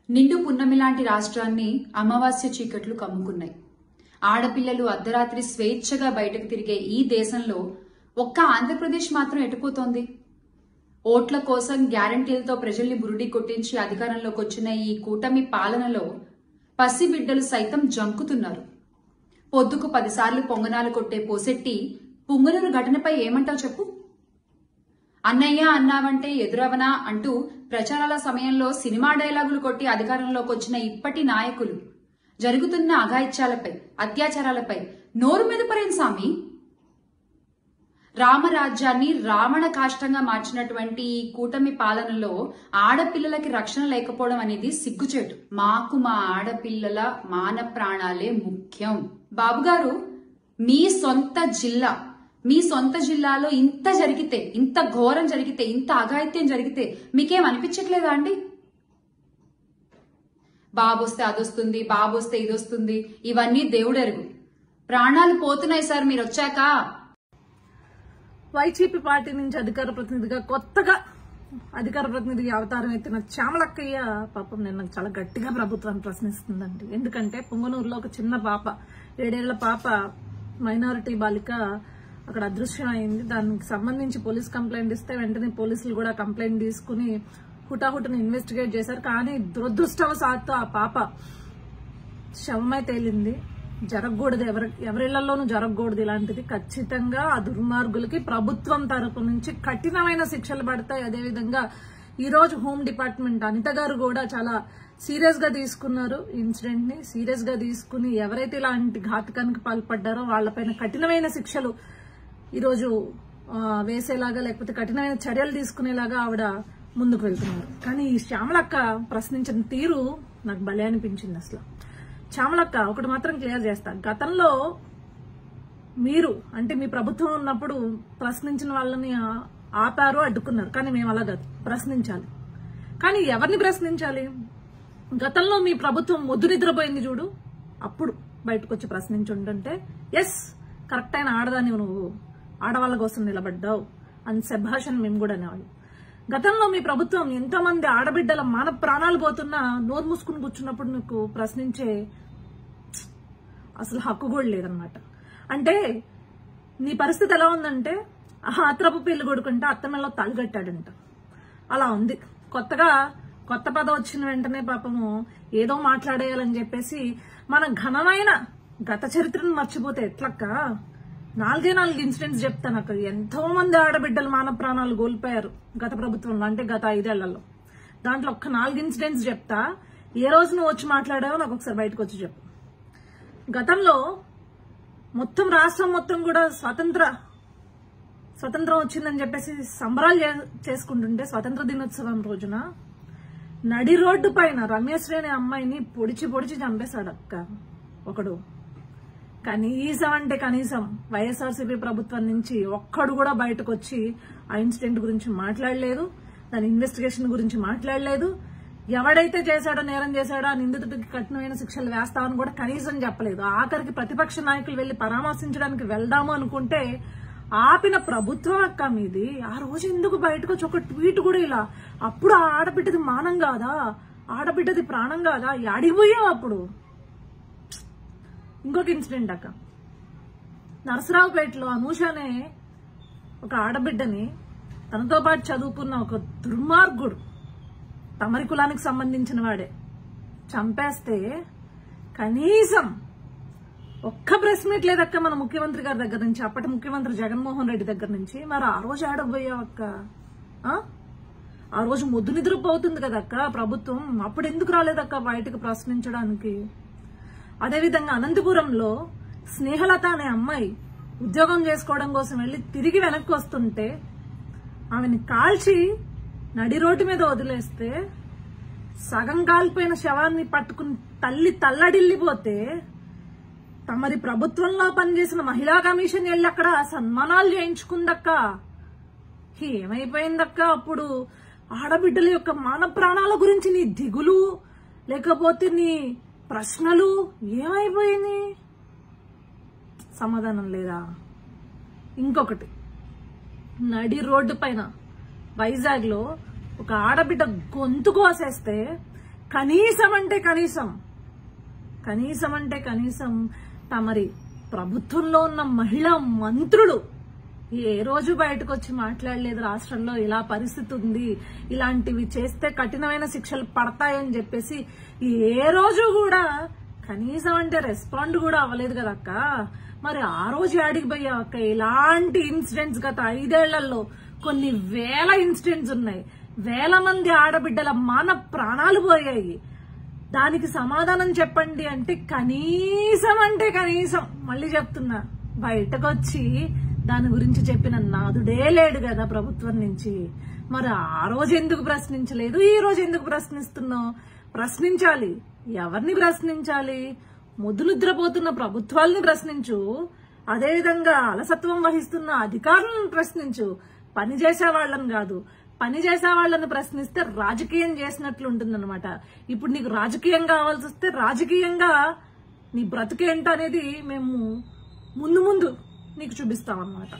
నిండు పున్నమి లాంటి రాష్ట్రాన్ని అమావాస్య చీకట్లు కమ్ముకున్నాయి. ఆడపిల్లలు అర్ధరాత్రి స్వేచ్ఛగా బయటకు తిరిగే ఈ దేశంలో ఒక్క ఆంధ్రప్రదేశ్ మాత్రం ఎటుపోతోంది? ఓట్ల కోసం గ్యారంటీలతో ప్రజల్ని బురుడి కొట్టించి అధికారంలోకి వచ్చిన ఈ కూటమి పాలనలో పసిబిడ్డలు సైతం జంకుతున్నారు. పొద్దుకు 10 సార్లు పొంగనాలు కొట్టే పోసెట్టి పుంగనూరు ఘటనపై ఏమంటావు చెప్పు? అన్నయ్య అన్నావంటే ఎదురవనా అంటూ ప్రచారాల సమయంలో సినిమా డైలాగులు కొట్టి అధికారంలోకి వచ్చిన ఇప్పటి నాయకులు జరుగుతున్న అఘాయిత్యాలపై, అత్యాచారాలపై నోరు మెదపరేం సామి? రామరాజ్యాన్ని రావణ కాష్టంగా మార్చినటువంటి ఈ కూటమి పాలనలో ఆడపిల్లలకి రక్షణ లేకపోవడం అనేది సిగ్గుచేటు. మాకు మా ఆడపిల్లల మాన ప్రాణాలే ముఖ్యం. బాబుగారు, మీ సొంత జిల్లాలో ఇంత జరిగితే, ఇంత ఘోరం జరిగితే, ఇంత అఘాయిత్యం జరిగితే మీకేం అనిపించట్లేదా అండి? బాబొస్తే అదొస్తుంది, బాబొస్తే ఇదొస్తుంది, ఇవన్నీ దేవుడెరుగు. ప్రాణాలు పోతున్నాయి సార్ మీరు వచ్చాక. వైసీపీ పార్టీ నుంచి అధికార ప్రతినిధిగా కొత్తగా అధికార ప్రతినిధిగా అవతారం ఎత్తిన చామలక్కయ్య పాపం నిన్న చాలా గట్టిగా ప్రభుత్వాన్ని ప్రశ్నిస్తుందండి. ఎందుకంటే పుంగనూరులో ఒక చిన్న పాప, 7 ఏళ్ల పాప, మైనారిటీ బాలిక అక్కడ అదృశ్యం అయింది. దానికి సంబంధించి పోలీస్ కంప్లైంట్ ఇస్తే వెంటనే పోలీసులు కూడా కంప్లైంట్ తీసుకుని హుటాహుటిని ఇన్వెస్టిగేట్ చేశారు. కానీ దురదృష్టవశాత్తు ఆ పాప శవమై తేలింది. జరగకూడదు, ఎవరిళ్లలోనూ జరగకూడదు ఇలాంటిది. ఖచ్చితంగా ఆ దుర్మార్గులకి ప్రభుత్వం తరపు నుంచి కఠినమైన శిక్షలు పడతాయి. అదేవిధంగా ఈ రోజు హోమ్ డిపార్ట్మెంట్ అనిత గారు కూడా చాలా సీరియస్ గా తీసుకున్నారు. ఇన్సిడెంట్ ని సీరియస్ గా తీసుకుని ఎవరైతే ఇలాంటి ఘాతకానికి పాల్పడ్డారో వాళ్లపైన కఠినమైన శిక్షలు ఈరోజు వేసేలాగా, లేకపోతే కఠినమైన చర్యలు తీసుకునేలాగా ఆవిడ ముందుకు వెళ్తున్నారు. కానీ ఈ శ్యామలక్క ప్రశ్నించిన తీరు నాకు భలే అనిపించింది. అసలు శ్యామలక్క ఒకటి మాత్రం క్లియర్ చేస్తా, గతంలో మీరు అంటే మీ ప్రభుత్వం ఉన్నప్పుడు ప్రశ్నించిన వాళ్ళని ఆపారు, అడ్డుకున్నారు. కానీ మేము అలా కాదు, ప్రశ్నించాలి. కానీ ఎవరిని ప్రశ్నించాలి? గతంలో మీ ప్రభుత్వం మొద్దు నిద్రపోయింది చూడు, అప్పుడు బయటకు వచ్చి ప్రశ్నించుంటుంటే ఎస్ కరెక్ట్ అయిన ఆడదాన్ని నువ్వు, ఆడవాళ్ళ కోసం నిలబడ్డావు అని శభాష్ అని మేము కూడా అనేవాళ్ళు. గతంలో మీ ప్రభుత్వం ఎంతో మంది ఆడబిడ్డల మాన ప్రాణాలు పోతున్నా నోరు మూసుకుని కూర్చున్నప్పుడు నీకు ప్రశ్నించే అసలు హక్కు కూడా లేదనమాట. అంటే నీ పరిస్థితి ఎలా ఉందంటే అత్రపు పెళ్లి కొడుకుంటే అత్తమెల్లో తాళిగట్టాడంట, అలా ఉంది. కొత్త పదం వచ్చిన వెంటనే పాపము ఏదో మాట్లాడేయాలని చెప్పేసి మన ఘనమైన గత చరిత్రను మర్చిపోతే ఎట్లక్క? 4 ఇన్సిడెంట్స్ చెప్తాను. అక్కడ ఎంతో మంది ఆడబిడ్డలు మానవ ప్రాణాలు కోల్పోయారు గత ప్రభుత్వంలో, అంటే గత 5 ఏళ్లలో. దాంట్లో ఒక్క 4 ఇన్సిడెంట్స్ చెప్తా. ఏ రోజు నువ్వు వచ్చి మాట్లాడావో నాకు ఒకసారి బయటకు వచ్చి చెప్పు. గతంలో మొత్తం రాష్ట్రం మొత్తం కూడా స్వతంత్రం వచ్చిందని చెప్పేసి సంబరాలు చేసుకుంటుంటే స్వతంత్ర దినోత్సవం రోజున నడి రోడ్డు పైన రమేశ్వరి అనే అమ్మాయిని పొడిచి చంపేశాడు అక్క ఒకడు. కనీసం అంటే కనీసం వైఎస్ఆర్సీపీ ప్రభుత్వం నుంచి ఒక్కడు కూడా బయటకు వచ్చి ఆ ఇన్సిడెంట్ గురించి మాట్లాడలేదు, దాని ఇన్వెస్టిగేషన్ గురించి మాట్లాడలేదు. ఎవడైతే చేశాడో, నేరం చేశాడో ఆ నిందితుడికి కఠినమైన శిక్షలు వేస్తామని కూడా కనీసం చెప్పలేదు. ఆఖరికి ప్రతిపక్ష నాయకులు వెళ్లి పరామర్శించడానికి వెళ్దాము అనుకుంటే ఆపిన ప్రభుత్వం అక్క మీది. ఆ రోజు ఎందుకు బయటకు వచ్చి ఒక ట్వీట్ కూడా ఇలా? అప్పుడు ఆ ఆడబిడ్డది మానం కాదా, ఆడబిడ్డది ప్రాణం కాదా? అడిగిపోయావు అప్పుడు. ఇంకొక ఇన్సిడెంట్ అక్క, నరసరావుపేటలో అనూష అనే ఒక ఆడబిడ్డని తనతో పాటు చదువుకున్న ఒక దుర్మార్గుడు, తమరి కులానికి సంబంధించిన వాడే, చంపేస్తే కనీసం ఒక్క ప్రెస్ మీట్ లేదక్క మన ముఖ్యమంత్రి గారి దగ్గర నుంచి, అప్పటి ముఖ్యమంత్రి జగన్మోహన్ రెడ్డి దగ్గర నుంచి. మరి ఆ రోజు ఆడబోయావక్క? ఆ రోజు మొద్దు నిద్రపోతుంది కదక్క ప్రభుత్వం, అప్పుడు ఎందుకు రాలేదక్క బయటకు ప్రశ్నించడానికి? అదేవిధంగా అనంతపురంలో స్నేహలత అనే అమ్మాయి ఉద్యోగం చేసుకోవడం కోసం వెళ్లి తిరిగి వెనక్కి వస్తుంటే ఆమెని కాల్చి నడి రోడ్డు మీద వదిలేస్తే సగం కాలిపోయిన శవాన్ని పట్టుకుని తల్లి తల్లడిల్లిపోతే తమరి ప్రభుత్వంలో పనిచేసిన మహిళా కమిషన్ వెళ్ళి అక్కడ సన్మానాలు చేయించుకుందక్క. ఏమైపోయిందక్క అప్పుడు? ఆడబిడ్డల యొక్క మాన ప్రాణాల గురించి నీ దిగులు, లేకపోతే నీ ప్రశ్నలు ఏమైపోయింది? సమాధానం లేదా? ఇంకొకటి, నడి రోడ్డు పైన వైజాగ్ లో ఒక ఆడబిడ్డ గొంతు కోసేస్తే కనీసం అంటే కనీసం తమరి ప్రభుత్వంలో ఉన్న మహిళా మంత్రులు ఏ రోజు బయటకు వచ్చి మాట్లాడలేదు. రాష్ట్రంలో ఇలా పరిస్థితి ఉంది, ఇలాంటివి చేస్తే కఠినమైన శిక్షలు పడతాయని చెప్పేసి ఏ రోజు కూడా కనీసం అంటే రెస్పాండ్ కూడా అవ్వలేదు కదా అక్క. మరి ఆ రోజు ఆడికి పోయావు అక్క. ఇలాంటి ఇన్సిడెంట్స్ గత 5 ఏళ్లలో కొన్ని వేల ఇన్సిడెంట్స్ ఉన్నాయి. వేల మంది ఆడబిడ్డల మాన ప్రాణాలు పోయాయి. దానికి సమాధానం చెప్పండి అంటే కనీసం మళ్ళీ చెప్తున్నా, బయటకు వచ్చి దాని గురించి చెప్పిన నాదుడే లేడు కదా ప్రభుత్వం నుంచి. మరి ఆ రోజు ఎందుకు ప్రశ్నించలేదు, ఈ రోజు ఎందుకు ప్రశ్నిస్తున్నావు? ప్రశ్నించాలి. ఎవరిని ప్రశ్నించాలి? ముద్దునిద్రపోతున్న ప్రభుత్వాలని ప్రశ్నించు, అదేవిధంగా అలసత్వం వహిస్తున్న అధికారులను ప్రశ్నించు. పని చేసే వాళ్ళని కాదు. పని చేసే వాళ్ళని ప్రశ్నిస్తే రాజకీయం చేసినట్లు ఉంటుందన్నమాట. ఇప్పుడు నీకు రాజకీయం కావాల్సి వస్తే రాజకీయంగా నీ బ్రతుకేంటనేది మేము ముందు నీకు చూపిస్తామన్నమాట.